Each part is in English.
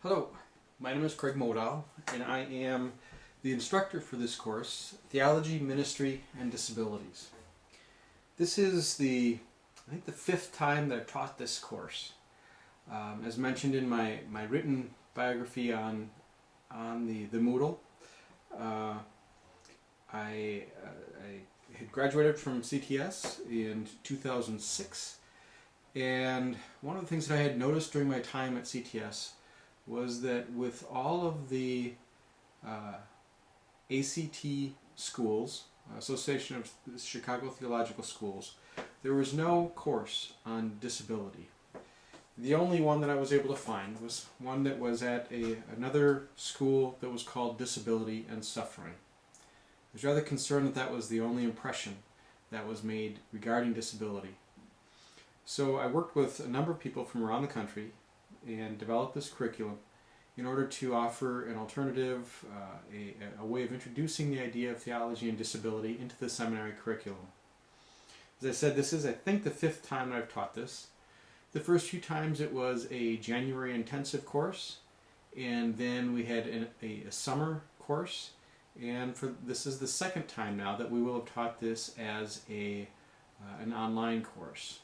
Hello, my name is Craig Modal, and I am the instructor for this course, Theology, Ministry, and Disabilities. This is I think the fifth time that I've taught this course. As mentioned in my written biography on the Moodle, I had graduated from CTS in 2006, and one of the things that I had noticed during my time at CTS was that with all of the ACT schools, Association of Chicago Theological Schools, there was no course on disability. The only one that I was able to find was one that was at another school that was called Disability and Suffering. I was rather concerned that that was the only impression that was made regarding disability. So I worked with a number of people from around the country and developed this curriculum in order to offer an alternative, a way of introducing the idea of theology and disability into the seminary curriculum. As I said, this is, I think, the fifth time that I've taught this. The first few times it was a January intensive course, and then we had a summer course, and this is the second time now that we will have taught this as an online course.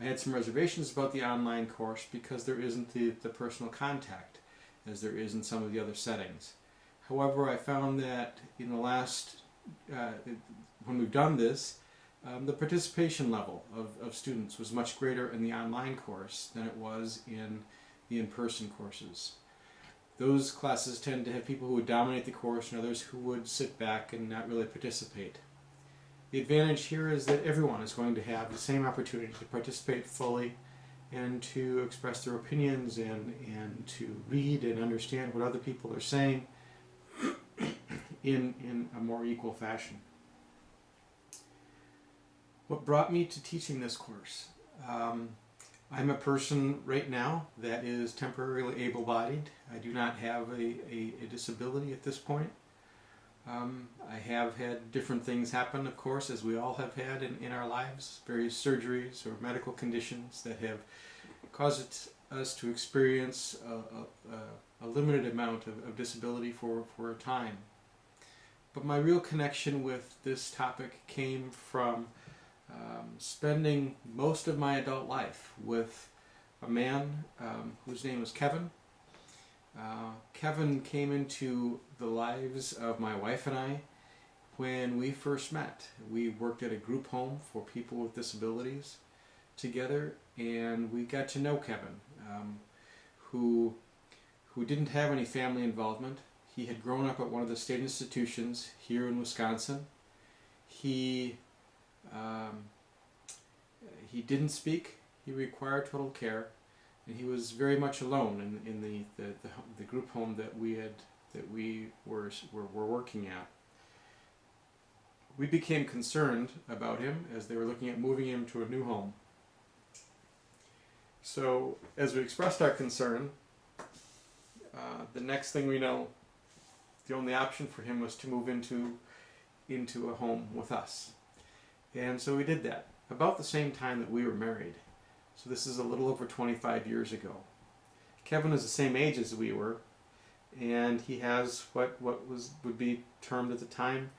I had some reservations about the online course because there isn't the personal contact as there is in some of the other settings. However, I found that in the last, when we've done this, the participation level of students was much greater in the online course than it was in the in-person courses. Those classes tend to have people who would dominate the course and others who would sit back and not really participate. The advantage here is that everyone is going to have the same opportunity to participate fully and to express their opinions and to read and understand what other people are saying in a more equal fashion. What brought me to teaching this course? I'm a person right now that is temporarily able-bodied. I do not have a disability at this point. I have had different things happen, of course, as we all have had in our lives, various surgeries or medical conditions that have caused us to experience a limited amount of disability for a time. But my real connection with this topic came from spending most of my adult life with a man whose name was Kevin. Kevin came into the lives of my wife and I when we first met. We worked at a group home for people with disabilities together, and we got to know Kevin, who didn't have any family involvement. He had grown up at one of the state institutions here in Wisconsin. He didn't speak. He required total care. And he was very much alone in the group home that we were working at. We became concerned about him as they were looking at moving him to a new home. So as we expressed our concern, the next thing we know, the only option for him was to move into a home with us. And so we did that about the same time that we were married. So this is a little over 25 years ago. Kevin is the same age as we were, and he has what would be termed at the time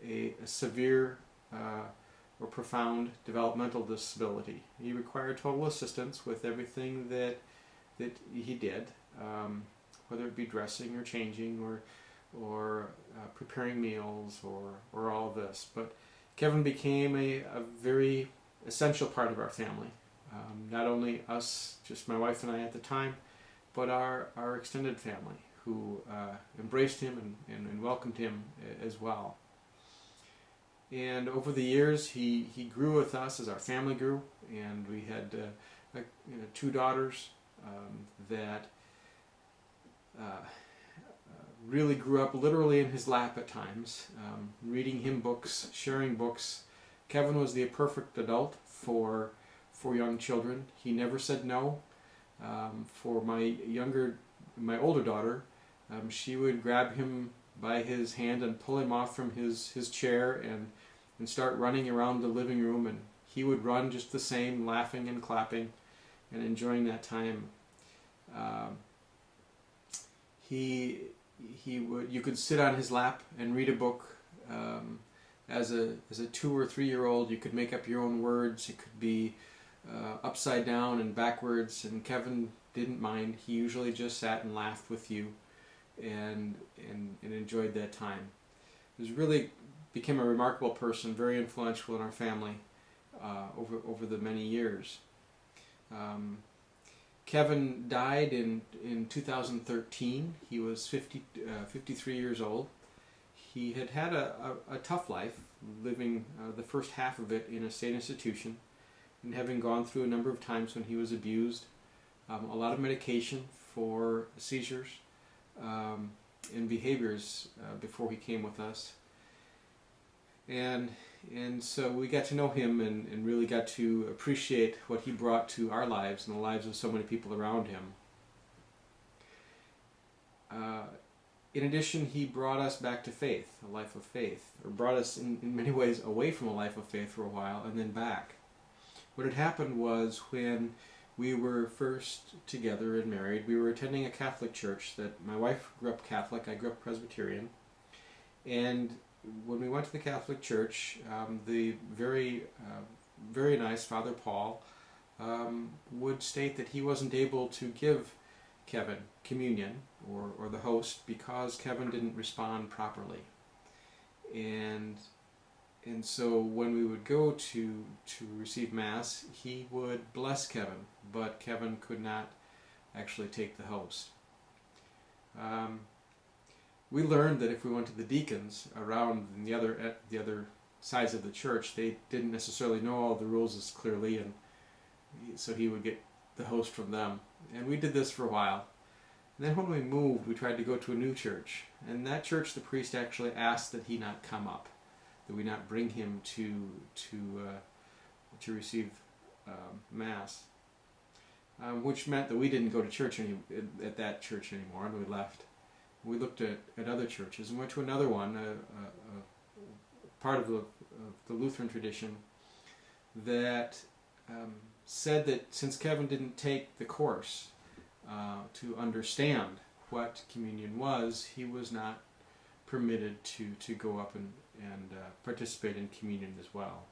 a severe or profound developmental disability. He required total assistance with everything that he did, whether it be dressing or changing or preparing meals or all of this. But Kevin became a very essential part of our family. Not only us, just my wife and I at the time, but our extended family who embraced him and welcomed him as well. And over the years he grew with us as our family grew, and we had two daughters that really grew up literally in his lap at times, reading him books, sharing books. Kevin was the perfect adult for young children. He never said no. For my older daughter, she would grab him by his hand and pull him off from his chair and start running around the living room, and he would run just the same, laughing and clapping and enjoying that time. You could sit on his lap and read a book. As a 2 or 3 year old, you could make up your own words. It could be upside down and backwards, and Kevin didn't mind. He usually just sat and laughed with you and enjoyed that time. He really became a remarkable person, very influential in our family over the many years. Kevin died in 2013. He was 53 years old. He had had a tough life, living the first half of it in a state institution, and having gone through a number of times when he was abused, a lot of medication for seizures and behaviors before he came with us. And so we got to know him and really got to appreciate what he brought to our lives and the lives of so many people around him. In addition, he brought us back to faith, a life of faith, or brought us in many ways away from a life of faith for a while and then back. What had happened was, when we were first together and married, we were attending a Catholic church. That my wife grew up Catholic, I grew up Presbyterian, and when we went to the Catholic church, the very nice Father Paul would state that he wasn't able to give Kevin communion or the host because Kevin didn't respond properly. And so when we would go to receive Mass, he would bless Kevin, but Kevin could not actually take the host. We learned that if we went to the deacons around the other sides of the church, they didn't necessarily know all the rules as clearly, and so he would get the host from them. And we did this for a while. And then when we moved, we tried to go to a new church. And that church, the priest actually asked that he not come up, that we not bring him to receive Mass, which meant that we didn't go to church at that church anymore, and we left. We looked at other churches and went to another one, part of the Lutheran tradition, that said that since Kevin didn't take the course to understand what communion was, he was not permitted to go up and participate in communion as well.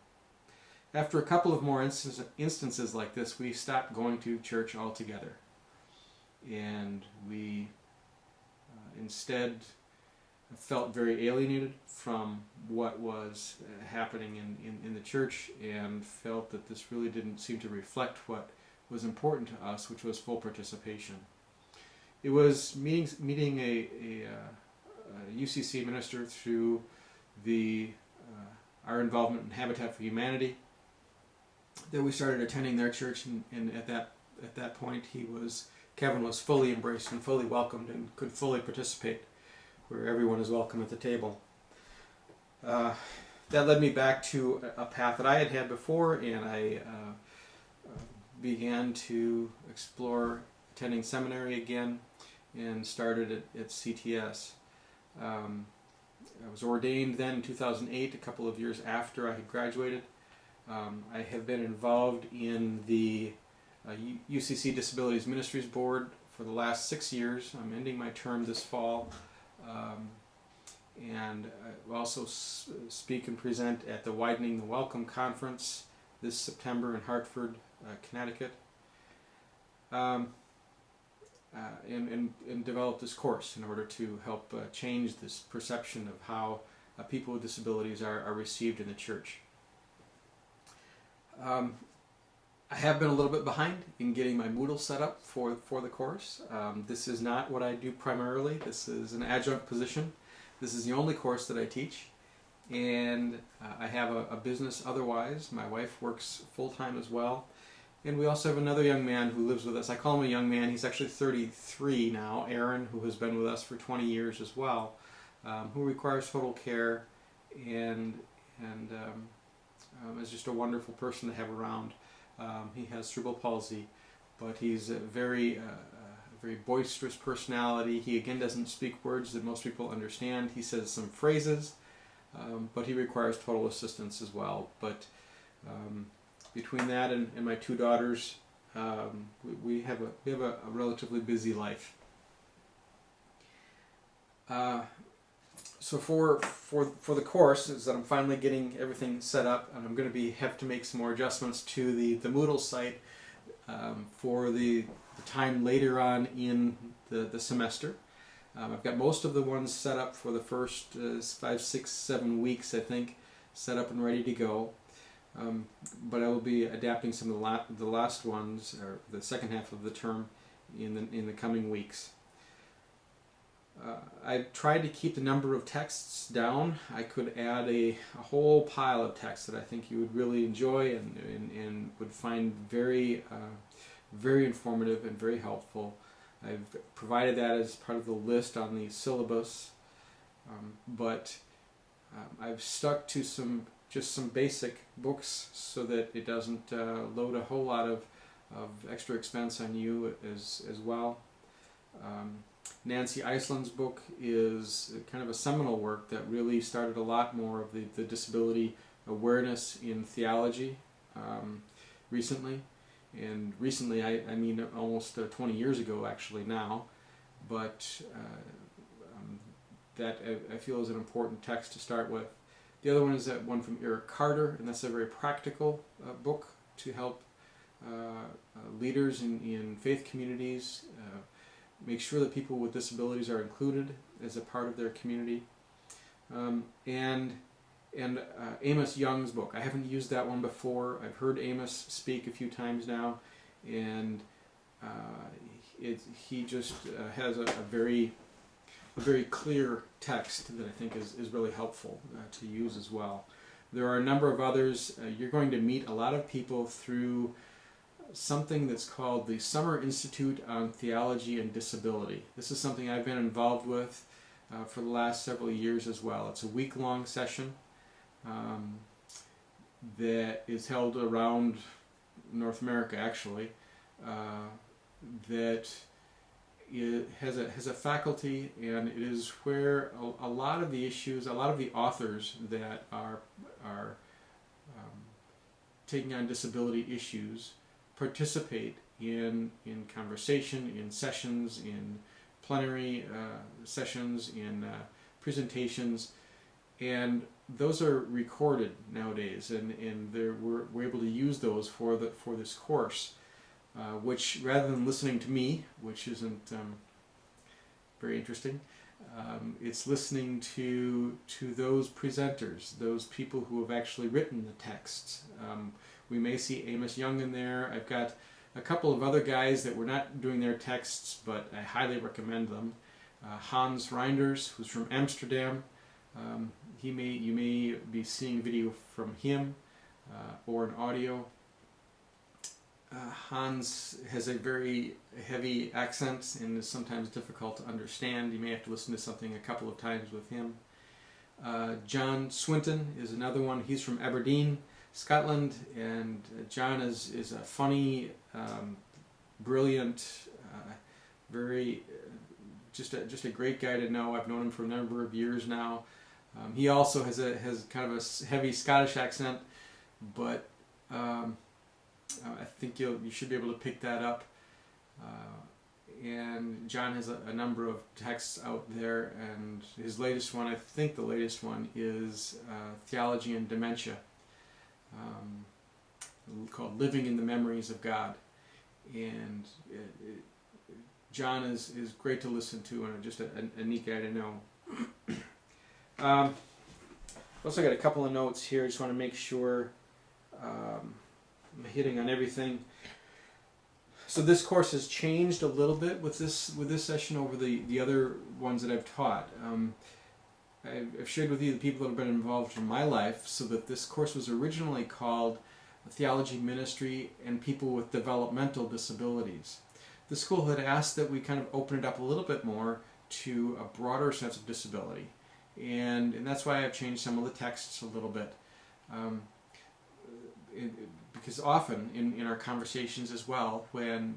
After a couple of more instances like this, we stopped going to church altogether, and we instead felt very alienated from what was happening in the church, and felt that this really didn't seem to reflect what was important to us, which was full participation. It was meeting a UCC minister through our involvement in Habitat for Humanity that we started attending their church, and at that point Kevin was fully embraced and fully welcomed and could fully participate where everyone is welcome at the table. That led me back to a path that I had had before, and I began to explore attending seminary again and started at CTS. I was ordained then in 2008, a couple of years after I had graduated. I have been involved in the UCC Disabilities Ministries Board for the last 6 years. I'm ending my term this fall, and I will also speak and present at the Widening the Welcome Conference this September in Hartford, Connecticut, and develop this course in order to help change this perception of how people with disabilities are received in the church. I have been a little bit behind in getting my Moodle set up for the course. This is not what I do primarily. This is an adjunct position. This is the only course that I teach, and I have a business otherwise. My wife works full-time as well, and we also have another young man who lives with us. I call him a young man. He's actually 33 now, Aaron, who has been with us for 20 years as well, who requires total care and is just a wonderful person to have around. He has cerebral palsy, but he's a very boisterous personality. He again doesn't speak words that most people understand. He says some phrases, but he requires total assistance as well. But between that and my two daughters, we have a relatively busy life. So for the course is that I'm finally getting everything set up, and I'm going to have to make some more adjustments to the Moodle site for the time later on in the semester. I've got most of the ones set up for the first 5, 6, 7 weeks, I think, set up and ready to go. But I will be adapting some of the last ones, or the second half of the term, in the coming weeks. I tried to keep the number of texts down. I could add a whole pile of texts that I think you would really enjoy and would find very informative and very helpful. I've provided that as part of the list on the syllabus, but I've stuck to just some basic books so that it doesn't load a whole lot of extra expense on you as well. Nancy Iceland's book is kind of a seminal work that really started a lot more of the disability awareness in theology recently. And recently, I mean almost 20 years ago actually now, but that I feel is an important text to start with. The other one is that one from Eric Carter, and that's a very practical book to help leaders in faith communities make sure that people with disabilities are included as a part of their community. And Amos Young's book. I haven't used that one before. I've heard Amos speak a few times now, and he just has a very clear text that I think is really helpful to use as well. There are a number of others. You're going to meet a lot of people through something that's called the Summer Institute on Theology and Disability. This is something I've been involved with for the last several years as well. It's a week-long session that is held around North America, actually, that it has a faculty, and it is where a lot of the issues, a lot of the authors that are taking on disability issues participate in conversation, in sessions, in plenary sessions, in presentations, and those are recorded nowadays, and we're able to use those for this course, which, rather than listening to me, which isn't very interesting, it's listening to those presenters, those people who have actually written the texts. We may see Amos Young in there. I've got a couple of other guys that were not doing their texts, but I highly recommend them. Hans Reinders, who's from Amsterdam. You may be seeing video from him or an audio. Hans has a very heavy accent and is sometimes difficult to understand. You may have to listen to something a couple of times with him. John Swinton is another one. He's from Aberdeen, Scotland, and John is a funny, brilliant, very just a great guy to know. I've known him for a number of years now. He also has kind of a heavy Scottish accent, but I think you should be able to pick that up. And John has a number of texts out there, and his latest one, I think the latest one, is Theology and Dementia, called Living in the Memories of God. And John is great to listen to, and just a neat guy to know. I've also got a couple of notes here. I just want to make sure I'm hitting on everything. So this course has changed a little bit with this session over the other ones that I've taught. I've shared with you the people that have been involved in my life, so that this course was originally called Theology, Ministry, and People with Developmental Disabilities. The school had asked that we kind of open it up a little bit more to a broader sense of disability, and that's why I've changed some of the texts a little bit. Because often in our conversations as well, when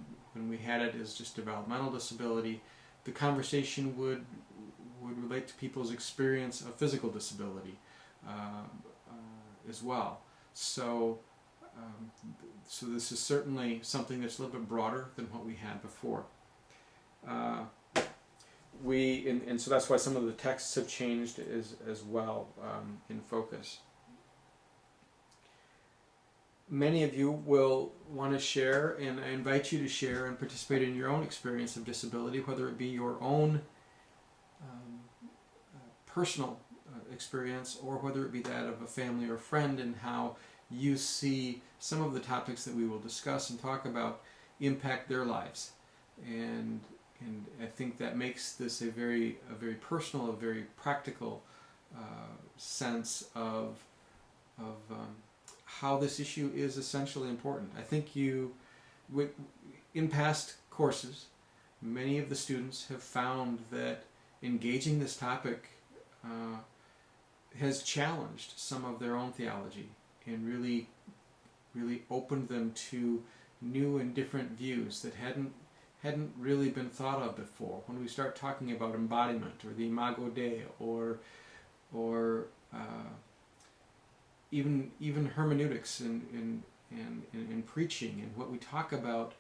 we had it as just developmental disability, the conversation would relate to people's experience of physical disability as well. So this is certainly something that's a little bit broader than what we had before. and so that's why some of the texts have changed as well in focus. Many of you will want to share, and I invite you to share and participate in your own experience of disability, whether it be your own personal experience or whether it be that of a family or friend, and how you see some of the topics that we will discuss and talk about impact their lives. And I think that makes this a very personal, a very practical sense of how this issue is essentially important. I think in past courses, many of the students have found that engaging this topic has challenged some of their own theology and really opened them to new and different views that hadn't really been thought of before. When we start talking about embodiment or the Imago Dei or even hermeneutics in preaching, and what we talk about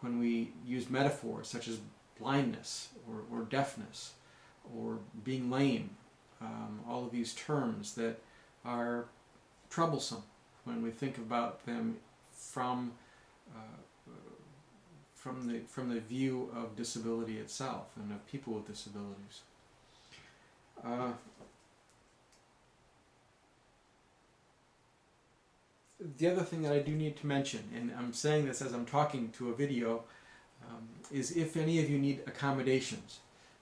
when we use metaphors such as blindness or deafness or being lame, all of these terms that are troublesome when we think about them from the view of disability itself and of people with disabilities. The other thing that I do need to mention, and I'm saying this as I'm talking to a video, is if any of you need accommodations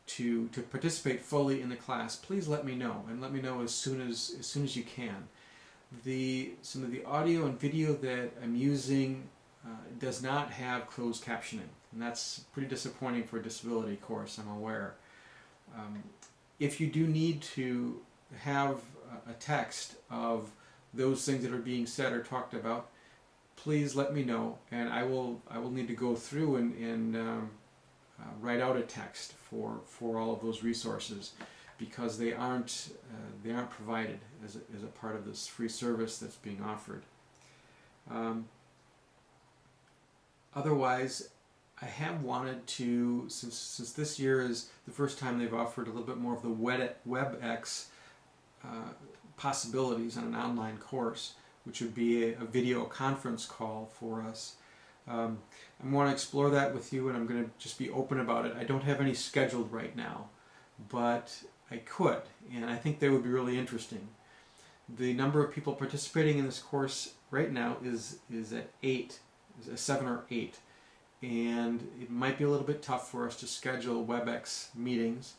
to participate fully in the class, please let me know, and let me know as soon as you can. Some of the audio and video that I'm using does not have closed captioning, and that's pretty disappointing for a disability course, I'm aware. If you do need to have a text of those things that are being said or talked about, please let me know, and I will need to go through and write out a text for all of those resources, because they aren't provided as a part of this free service that's being offered. Otherwise, I have wanted to, since this year is the first time they've offered a little bit more of the WebEx possibilities on an online course, which would be a video conference call for us. I want to explore that with you, and I'm going to just be open about it. I don't have any scheduled right now, but I could, and I think they would be really interesting. The number of people participating in this course right now is at 7 or 8, and it might be a little bit tough for us to schedule WebEx meetings,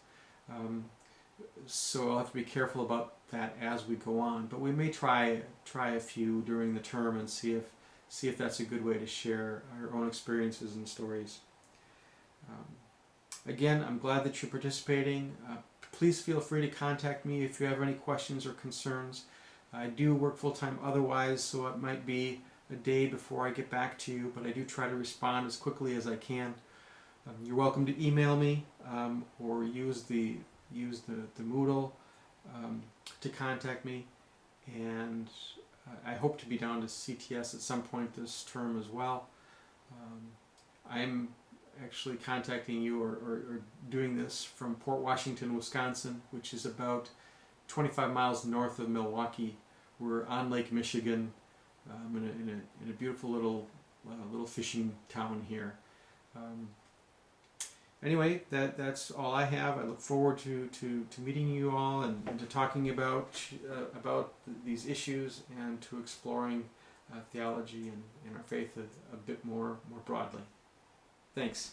so I'll have to be careful about that as we go on. But we may try a few during the term and see if that's a good way to share our own experiences and stories. Again, I'm glad that you're participating. Please feel free to contact me if you have any questions or concerns. I do work full-time otherwise, so it might be a day before I get back to you, but I do try to respond as quickly as I can. You're welcome to email me or use the Moodle to contact me, and I hope to be down to CTS at some point this term as well. I'm actually contacting you or doing this from Port Washington, Wisconsin, which is about 25 miles north of Milwaukee. We're on Lake Michigan, in a beautiful little fishing town here. Anyway, that's all I have. I look forward to meeting you all and to talking about these issues and to exploring theology and our faith a bit more broadly. Thanks.